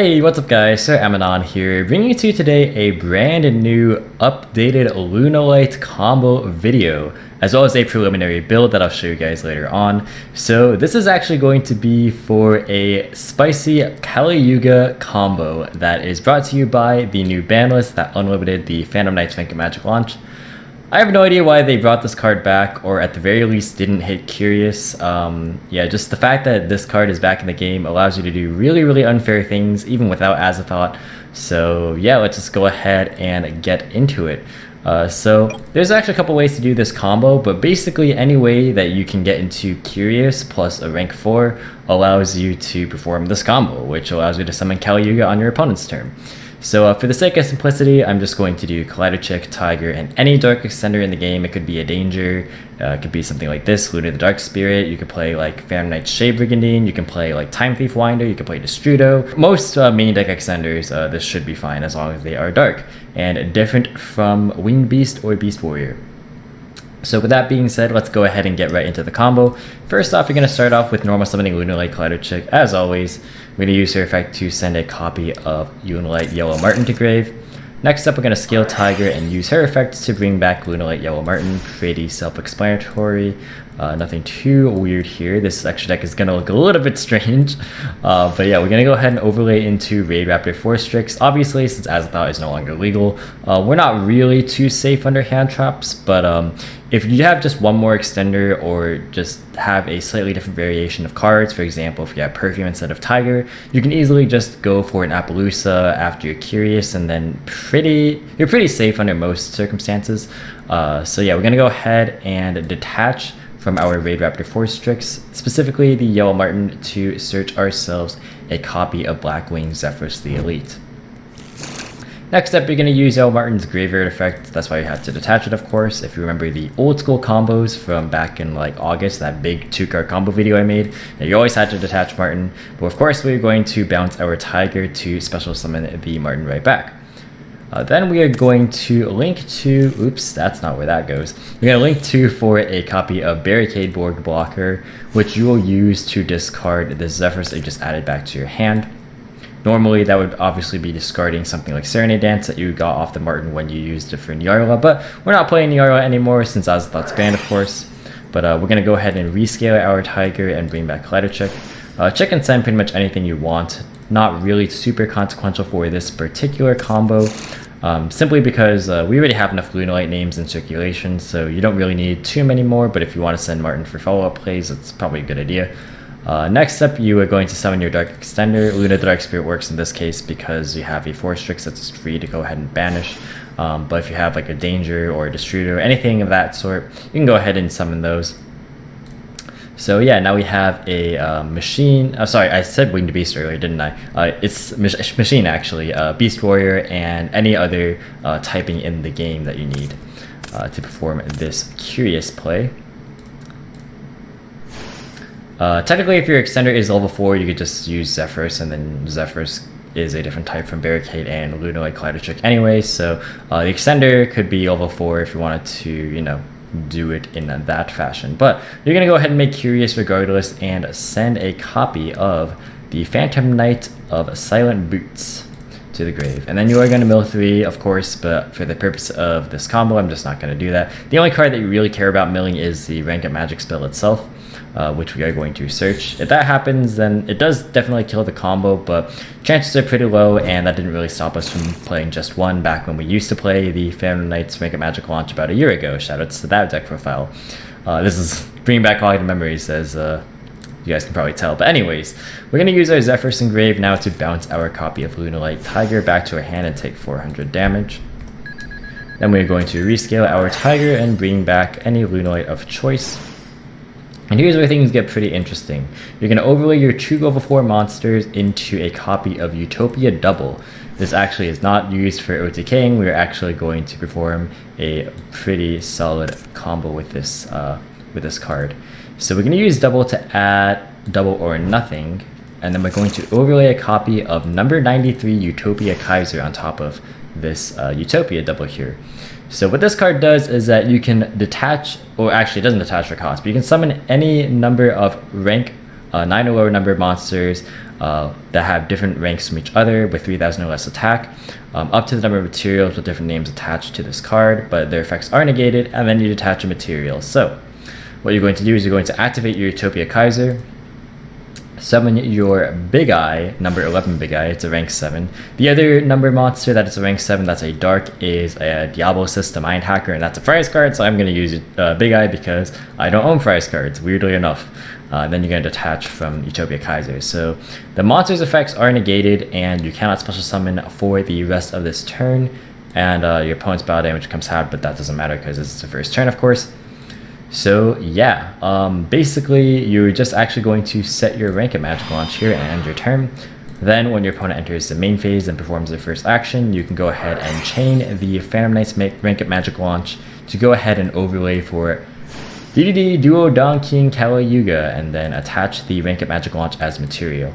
Hey, what's up guys, Sir Emanon here, bringing you to today a brand new updated Lunalight combo video, as well as a preliminary build that I'll show you guys later on. So this is actually going to be for a spicy Kali Yuga combo that is brought to you by the new ban list that unlimited the Phantom Knights Rank Magic launch. I have no idea why they brought this card back, or at the very least didn't hit Curious. Yeah, just the fact that this card is back in the game allows you to do really unfair things, even without Azathoth. So yeah, let's just go ahead and get into it. So there's actually a couple ways to do this combo, but basically any way that you can get into Curious plus a rank 4 allows you to perform this combo, which allows you to summon Kali Yuga on your opponent's turn. So for the sake of simplicity, I'm just going to do Kaleidocheck, Tiger, and any Dark Extender in the game. It could be a Danger, it could be something like this, Luna the Dark Spirit. You could play like Phantom Knight Shade Brigandine, you can play like Time Thief Winder, you can play Destrudo. Most main deck extenders, this should be fine as long as they are dark, and different from Winged Beast or Beast Warrior. So with that being said, let's go ahead and get right into the combo. First off, you're going to start off with normal summoning Lunalight Kaleidocheck. As always, we're going to use her effect to send a copy of Lunalight Yellow Marten to grave. Next up, we're going to scale Tiger and use her effect to bring back Lunalight Yellow Marten. Pretty self-explanatory. Nothing too weird here. This extra deck is going to look a little bit strange. But yeah, we're going to go ahead and overlay into Raid Raptor Force Strix. Obviously, since Azathoth is no longer legal, we're not really too safe under hand traps. But if you have just one more extender, or just have a slightly different variation of cards, for example, if you have Perfume instead of Tiger, you can easily just go for an Appaloosa after you're Curious, and then you're pretty safe under most circumstances. So yeah, we're going to go ahead and detach from our Raid Raptor Force Strix, specifically the Yellow Marten, to search ourselves a copy of Blackwing Zephrys the Elite. Next up, you're going to use Yellow Marten's Graveyard effect. That's why you have to detach it, of course. If you remember the old school combos from back in like August, that big 2-card combo video I made, you always had to detach Marten. But of course, we're going to bounce our Tiger to special summon the Marten right back. Then we are going to link to, oops, that's not where that goes. We're going to link to for a copy of Barricade Board Blocker, which you will use to discard the Zephrys that you just added back to your hand. Normally, that would obviously be discarding something like Serenade Dance that you got off the Marten when you used different Yarla, but we're not playing Yarla anymore since Azathoth's banned, of course. But we're going to go ahead and rescale our Tiger and bring back Kaleidocheck. Check and send pretty much anything you want. Not really super consequential for this particular combo, simply because we already have enough Lunalight names in circulation, so you don't really need too many more, but if you want to send Marten for follow-up plays, it's probably a good idea. Next up, you are going to summon your Dark Extender. Luna the Dark Spirit works in this case because you have a Force Strix that's free to go ahead and banish. But if you have like a Danger or a Destrudo or anything of that sort, you can go ahead and summon those. So yeah, now we have a machine. Sorry, I said Winged Beast earlier, didn't I? It's machine actually, Beast Warrior, and any other typing in the game that you need to perform this Curious play. Technically, if your extender is level 4, you could just use Zephrys, and then Zephrys is a different type from Barricade and Lunalight Kaleidocheck anyway, so the extender could be level 4 if you wanted to, you know, do it in that fashion. But you're going to go ahead and make Curious regardless and send a copy of the Phantom Knight of Silent Boots to the grave. And then you are going to mill 3, of course, but for the purpose of this combo, I'm just not going to do that. The only card that you really care about milling is the Rank Up Magic spell itself, which we are going to search. If that happens, then it does definitely kill the combo, but chances are pretty low, and that didn't really stop us from playing just one back when we used to play the Phantom Knights Rank Up Magic launch about a year ago. Shoutouts to that deck profile. This is bringing back all the memories, as you guys can probably tell. But anyways, we're going to use our Zephrys Engrave now to bounce our copy of Lunalight Tiger back to our hand and take 400 damage. Then we're going to rescale our Tiger and bring back any Lunalight of choice. And here's where things get pretty interesting. You're going to overlay your 2 level 4 monsters into a copy of Utopia Double. This actually is not used for OTKing. We're actually going to perform a pretty solid combo with this card. So we're going to use Double to add Double or Nothing, and then we're going to overlay a copy of number 93 Utopia Kaiser on top of this Utopia Double here. So what this card does is that you can detach, or actually it doesn't detach for cost, but you can summon any number of rank 9 or lower number monsters that have different ranks from each other with 3,000 or less attack, up to the number of materials with different names attached to this card, but their effects are negated, and then you detach a material. So what you're going to do is you're going to activate your Utopia Kaiser, summon your Big Eye, number 11 Big Eye, it's a rank 7. The other number monster that is a rank 7 that's a dark is a Diablosis, the Mind Hacker, and that's a prize card, so I'm going to use Big Eye because I don't own prize cards, weirdly enough. Then you're going to detach from Utopia Kaiser. So the monster's effects are negated, and you cannot special summon for the rest of this turn, and your opponent's battle damage comes halved, but that doesn't matter because it's the first turn, of course. So yeah, basically you're just actually going to set your rank at Magic Launch here and end your turn. Then when your opponent enters the main phase and performs their first action, you can go ahead and chain the Phantom Knight's rank at Magic Launch to go ahead and overlay for DDD Duo Don King Kala Yuga, and then attach the rank at Magic Launch as material.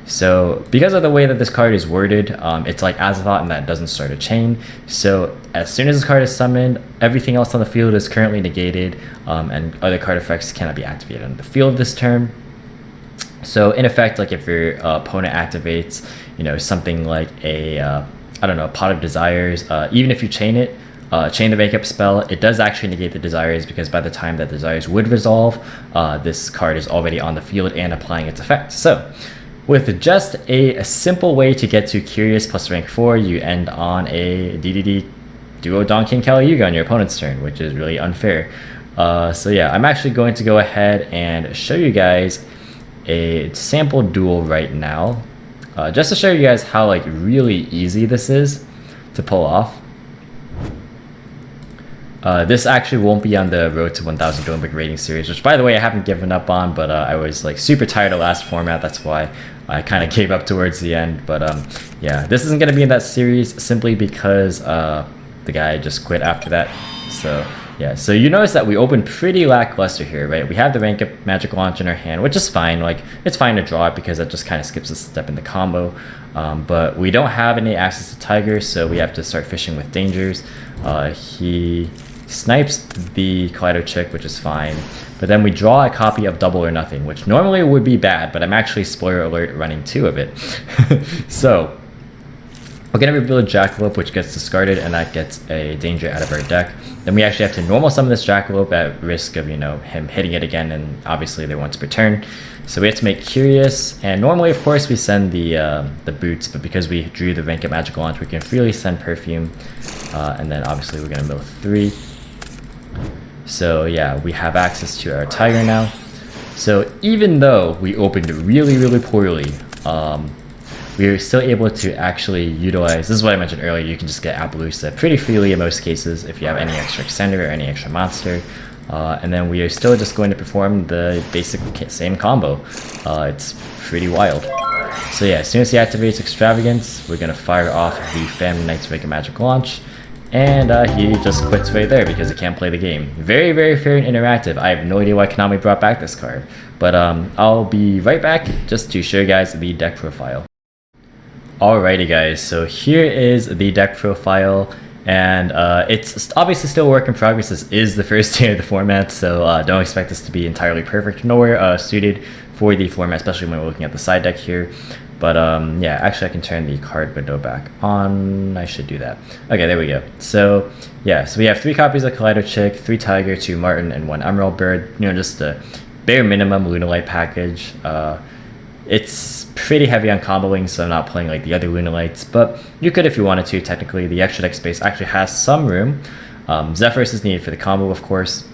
So because of the way that this card is worded, it's like Azathoth and that doesn't start a chain. So as soon as this card is summoned, everything else on the field is currently negated, and other card effects cannot be activated on the field this turn. So in effect, like if your opponent activates, you know, something like a, I don't know, Pot of Desires, even if you chain it, chain the wake up spell, it does actually negate the desires, because by the time that desires would resolve, this card is already on the field and applying its effect. So with just a simple way to get to Curious plus rank 4, you end on a DDD Duo Don King Kala Yuga on your opponent's turn, which is really unfair. So yeah, I'm actually going to go ahead and show you guys a sample duel right now, just to show you guys how like really easy this is to pull off. This actually won't be on the Road to 1000 Olympic rating series, which by the way I haven't given up on, but I was like super tired of last format, that's why I kind of gave up towards the end. But yeah, this isn't going to be in that series simply because the guy just quit after that. So yeah, so you notice that we opened pretty lackluster here, right? We have the rank up Magic Launch in our hand, which is fine. Like, it's fine to draw it because that just kind of skips a step in the combo. But we don't have any access to Tiger, so we have to start fishing with dangers. He snipes the Kaleido Chick, which is fine. But then we draw a copy of Double or Nothing, which normally would be bad, but I'm actually, spoiler alert, running 2 of it. So we're going to reveal a Jackalope, which gets discarded, and that gets a danger out of our deck. Then we actually have to normal summon this Jackalope at risk of, you know, him hitting it again, and obviously they want to return. So we have to make Curious, and normally, of course, we send the Boots, but because we drew the rank at Magic Launch, we can freely send Perfume, and then obviously we're going to mill 3. So yeah, we have access to our Tiger now. So even though we opened really, really poorly, we are still able to actually utilize, this is what I mentioned earlier, you can just get Appaloosa pretty freely in most cases if you have any extra extender or any extra monster. And then we are still just going to perform the basic same combo. It's pretty wild. So yeah, as soon as he activates Extravagance, we're going to fire off the Phantom Knight's Make a Magic Launch. And he just quits right there because he can't play the game. Very, very fair and interactive. I have no idea why Konami brought back this card. But I'll be right back just to show you guys the deck profile. Alrighty guys, so here is the deck profile. And it's obviously still a work in progress. This is the first day of the format, so don't expect this to be entirely perfect, nor suited for the format, especially when we're looking at the side deck here. But yeah, actually I can turn the card window back on. I should do that. Okay, there we go. So yeah, so we have 3 copies of Kaleido Chick, 3 Tiger, 2 Martin, and 1 Emerald Bird. You know, just a bare minimum Lunalight package. It's pretty heavy on comboing, so I'm not playing like the other Lunalights, but you could if you wanted to. Technically, the extra deck space actually has some room. Zephyrs is needed for the combo, of course.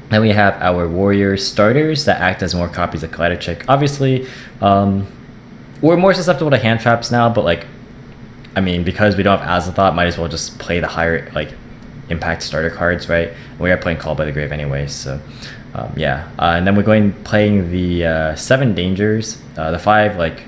Then we have our Warrior starters that act as more copies of Kaleido Chick. Obviously, we're more susceptible to hand traps now, but like, I mean, because we don't have Azathoth, might as well just play the higher like impact starter cards, right? We are playing Call by the Grave anyway, so yeah. And then we're playing the 7 dangers, the 5 like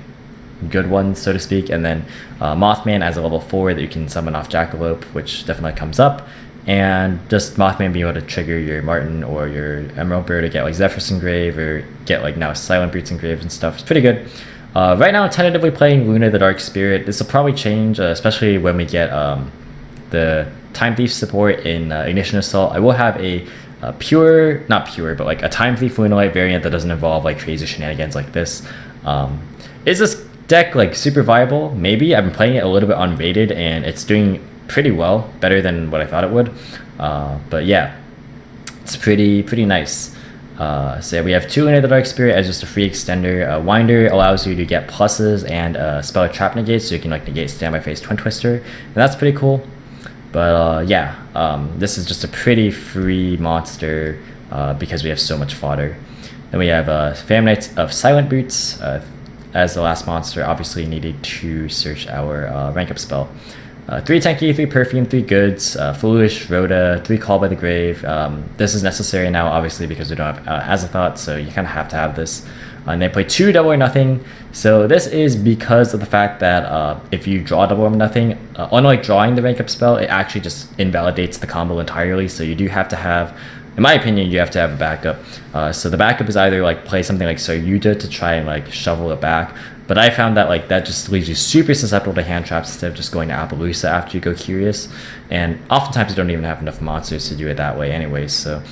good ones, so to speak, and then Mothman as a level 4 that you can summon off Jackalope, which definitely comes up. And just Mothman being able to trigger your Martin or your Emerald Bird to get like Zephyrs Engrave or get like now Silent Brutes Engraved and stuff. It's pretty good. Right now I'm tentatively playing Luna the Dark Spirit. This will probably change, especially when we get the Time Thief support in Ignition Assault. I will have a not pure, but like a Time Thief Lunalight variant that doesn't involve like crazy shenanigans like this. Is this deck like super viable? Maybe. I've been playing it a little bit unrated and it's doing pretty well, better than what I thought it would. But yeah, it's pretty nice. So yeah, we have 2 Into the Dark Spirit as just a free extender. Winder allows you to get pluses and spell trap negate, so you can like negate standby phase Twin Twister, and that's pretty cool. But yeah, this is just a pretty free monster because we have so much fodder. Then we have Fam Knights of Silent Boots as the last monster, obviously needed to search our rank up spell. 3 tanky, 3 perfume, 3 goods, foolish, Rhoda, 3 call by the grave. This is necessary now, obviously, because we don't have Azathoth, so you kind of have to have this. And they play 2 double or nothing. So this is because of the fact that if you draw double or nothing, unlike drawing the rank up spell, it actually just invalidates the combo entirely. So you do have to have, in my opinion, you have to have a backup. So the backup is either like play something like Yuga to try and like shovel it back. But I found that like that just leaves you super susceptible to hand traps instead of just going to Appaloosa after you go Curious. And oftentimes you don't even have enough monsters to do it that way anyways. So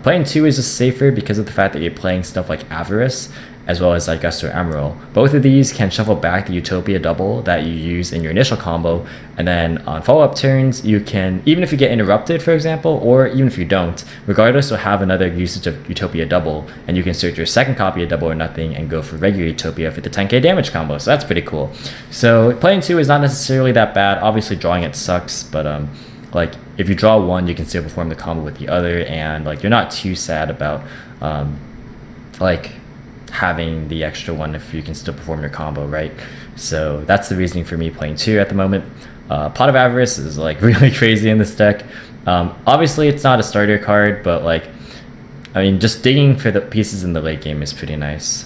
playing 2 is just safer because of the fact that you're playing stuff like Avarice as well as Gust or Emerald. Both of these can shuffle back the Utopia double that you use in your initial combo, and then on follow-up turns, you can, even if you get interrupted, for example, or even if you don't, regardless, you'll have another usage of Utopia double, and you can search your second copy of double or nothing and go for regular Utopia for the 10k damage combo, so that's pretty cool. So playing 2 is not necessarily that bad. Obviously drawing it sucks, but like if you draw 1, you can still perform the combo with the other, and like you're not too sad about like having the extra 1 if you can still perform your combo, right? So that's the reasoning for me playing 2 at the moment. Pot of Avarice is like really crazy in this deck. Obviously it's not a starter card, but like, I mean, just digging for the pieces in the late game is pretty nice.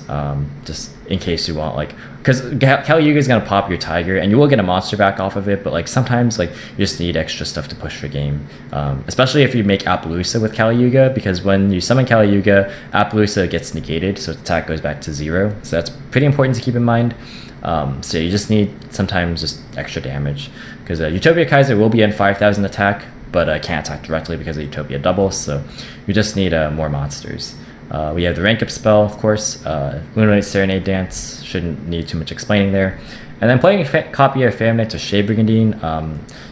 Just in case you want, like, because Kali Yuga is going to pop your Tiger and you will get a monster back off of it, but like sometimes like you just need extra stuff to push for game. Especially if you make Appaloosa with Kali Yuga, because when you summon Kali Yuga, Appaloosa gets negated, so its attack goes back to 0. So that's pretty important to keep in mind. So you just need sometimes just extra damage, because Utopia Kaiser will be in 5,000 attack, but I can't attack directly because of Utopia double, so you just need more monsters. We have the rank up spell, of course. Lunalights Serenade Dance, shouldn't need too much explaining there. And then playing a copy of Fam Knights of Shade Brigandine.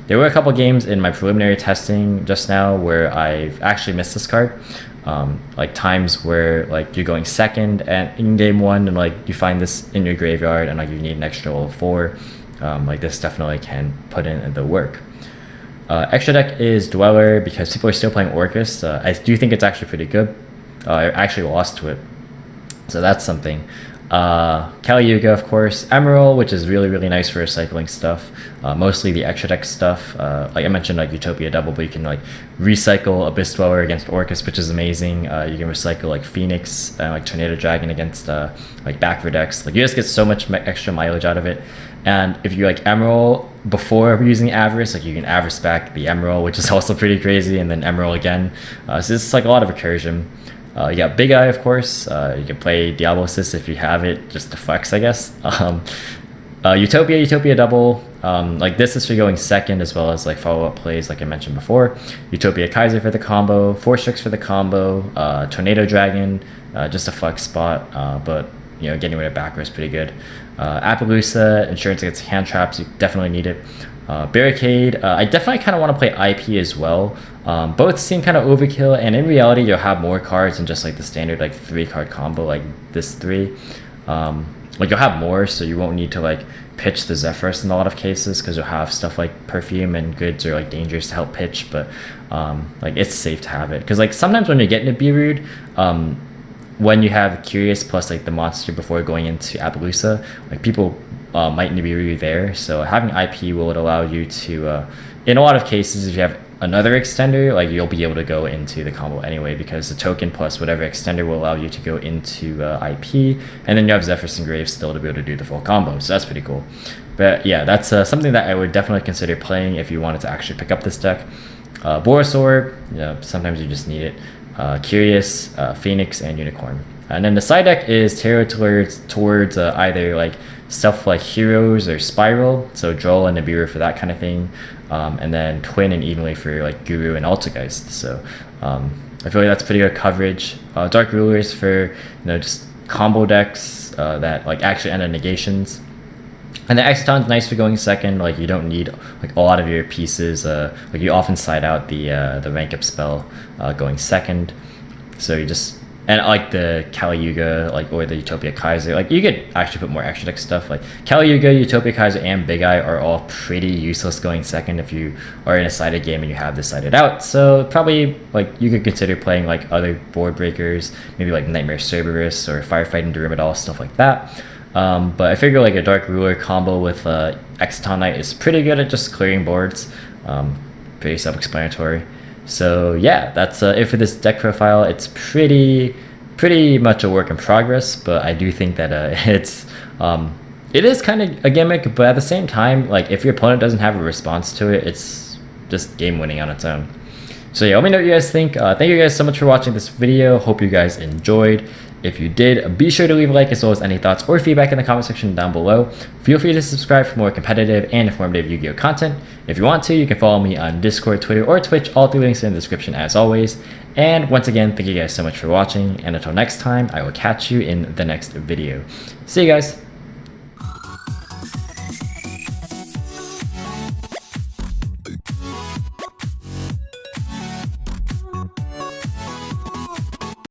There were a couple games in my preliminary testing just now where I've actually missed this card. Like times where like you're going second in game 1 and like you find this in your graveyard and like you need an extra level 4. Like this definitely can put in the work. Extra deck is Dweller because people are still playing Orcus. I do think it's actually pretty good. I actually lost to it, so that's something. Kali Yuga, of course. Emerald, which is really nice for recycling stuff. Mostly the extra deck stuff. Like I mentioned, like Utopia double, but you can like recycle Abyss Dweller against Orcus, which is amazing. You can recycle like Phoenix and like Tornado Dragon against like backward decks. Like you just get so much extra mileage out of it. And if you like Emerald before using Avarice, like you can Avarice back the Emerald, which is also pretty crazy, and then Emerald again. So it's like a lot of recursion. You got Big Eye, of course. You can play Diablosis if you have it, just to flex, I guess. Utopia double. Like this is for going second, as well as like follow-up plays, like I mentioned before. Utopia Kaiser for the combo, Force Strix for the combo, Tornado Dragon, just a flex spot, but you know, getting rid of backer is pretty good. Appaloosa, insurance against hand traps, you definitely need it. Barricade, I definitely kind of want to play IP as well. Both seem kind of overkill, and in reality you'll have more cards than just like the standard like 3-card combo like this 3. Like you'll have more, so you won't need to like pitch the Zephyrus in a lot of cases, because you'll have stuff like perfume and goods or like dangerous to help pitch, but like it's safe to have it, because like sometimes when you're getting to Be Rude, when you have Curious plus like the monster before going into Appaloosa, like people might need to be really there. So having IP will allow you to, in a lot of cases, if you have another extender, like you'll be able to go into the combo anyway, because the token plus whatever extender will allow you to go into IP, and then you have Zephyrus and Graves still to be able to do the full combo. So that's pretty cool. But yeah, that's something that I would definitely consider playing if you wanted to actually pick up this deck. Borosaur, you know, sometimes you just need it. Curious, Phoenix, and Unicorn. And then the side deck is tailored towards either like stuff like Heroes or Spiral, so Droll and Nibiru for that kind of thing, and then Twin and Evenly for like Guru and Altergeist. So I feel like that's pretty good coverage. Dark Rulers for, you know, just combo decks that like actually end in negations. And the Exciton's nice for going second. Like you don't need like a lot of your pieces. Like you often side out the rank up spell going second. So you just, and like the Kali Yuga, like, or the Utopia Kaiser, like you could actually put more extra deck stuff. Like Kali Yuga, Utopia Kaiser, and Big Eye are all pretty useless going second if you are in a sided game and you have this sided out. So probably like you could consider playing like other board breakers, maybe like Nightmare Cerberus or Firefighting Dirimadol, stuff like that. But I figure like a Dark Ruler combo with Exciton Knight is pretty good at just clearing boards. Pretty self-explanatory. So yeah, that's it for this deck profile. It's pretty much a work in progress, but I do think that it is kind of a gimmick. But at the same time, like if your opponent doesn't have a response to it, it's just game winning on its own. So yeah, let me know what you guys think. Thank you guys so much for watching this video. Hope you guys enjoyed. If you did, be sure to leave a like as well as any thoughts or feedback in the comment section down below. Feel free to subscribe for more competitive and informative Yu-Gi-Oh content. If you want to, you can follow me on Discord, Twitter, or Twitch. All 3 links in the description as always. And once again, thank you guys so much for watching. And until next time, I will catch you in the next video. See you guys.